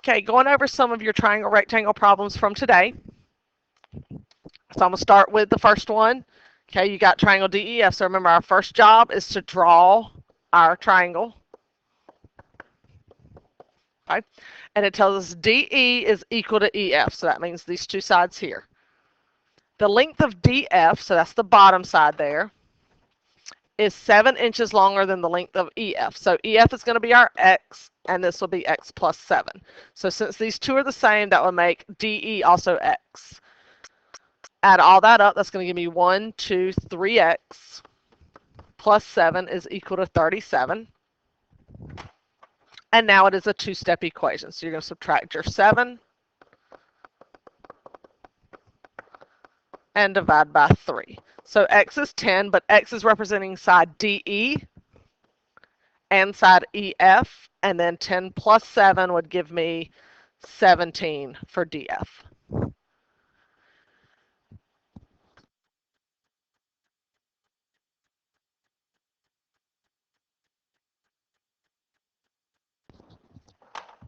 Okay, going over some of your triangle rectangle problems from today. So I'm going to start with the first one. Okay, you got triangle DEF. So remember, our first job is to draw our triangle. Okay, and it tells us DE is equal to EF. So that means these two sides here. The length of DF, so that's the bottom side there, is 7 inches longer than the length of EF. So EF is going to be our X, and this will be X plus 7. So since these two are the same, that will make DE also X. Add all that up, that's going to give me 1, 2, 3X plus 7 is equal to 37. And now it is a two-step equation. So you're going to subtract your 7 and divide by 3. So X is 10, but X is representing side DE and side EF, and then 10 plus 7 would give me 17 for DF.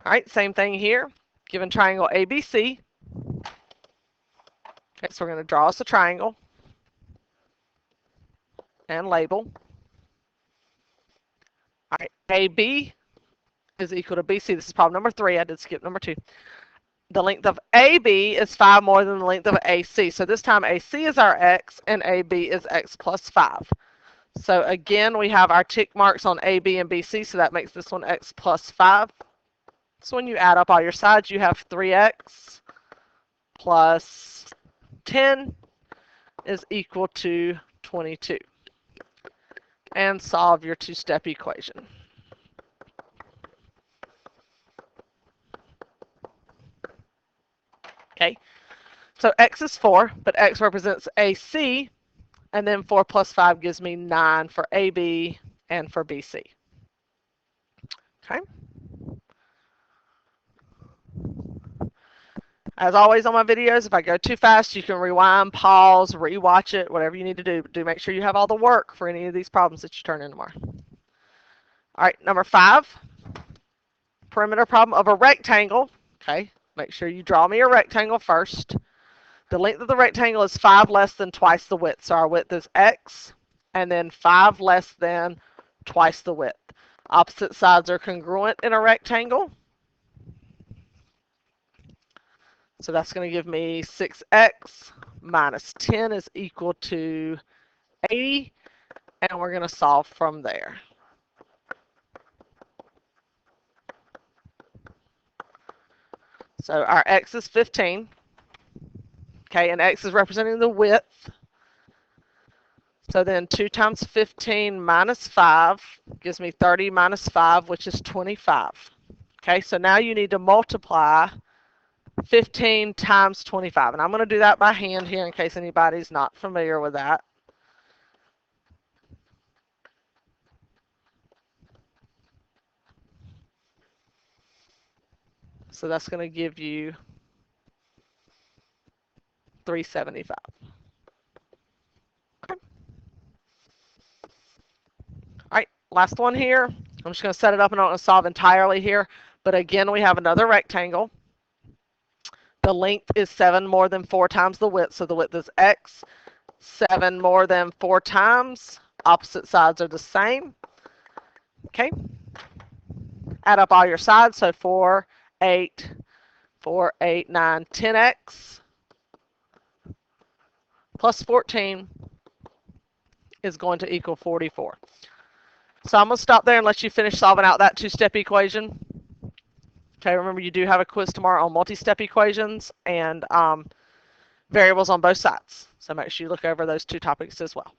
All right, same thing here. Given triangle ABC. Okay, so we're going to draw us a triangle and label. All right, AB is equal to BC. This is problem number 3. I did skip number 2. The length of AB is 5 more than the length of AC. So this time AC is our X and AB is X plus 5. So again, we have our tick marks on AB and BC, so that makes this one X plus 5. So when you add up all your sides, you have 3X plus 10 is equal to 22. And solve your two-step equation. Okay, so X is 4, but X represents AC, and then 4 plus 5 gives me 9 for AB and for BC. Okay. As always on my videos, if I go too fast, you can rewind, pause, rewatch it, whatever you need to do. But do make sure you have all the work for any of these problems that you turn in tomorrow. All right, number 5, perimeter problem of a rectangle. Okay, make sure you draw me a rectangle first. The length of the rectangle is 5 less than twice the width. So our width is X, and then 5 less than twice the width. Opposite sides are congruent in a rectangle. So that's going to give me 6X minus 10 is equal to 80, and we're going to solve from there. So our X is 15, okay, and X is representing the width. So then 2 times 15 minus 5 gives me 30 minus 5, which is 25. Okay, so now you need to multiply 15 times 25. And I'm going to do that by hand here in case anybody's not familiar with that. So that's going to give you 375. Okay. All right, last one here. I'm just going to set it up and I'm going to solve entirely here. But again, we have another rectangle. The length is 7 more than 4 times the width, so the width is X. 7 more than 4 times. Opposite sides are the same. Okay. Add up all your sides, so 4, 8, 4, 8, 9, 10X plus 14 is going to equal 44. So I'm going to stop there and let you finish solving out that two-step equation. Okay, remember you do have a quiz tomorrow on multi-step equations and variables on both sides. So make sure you look over those two topics as well.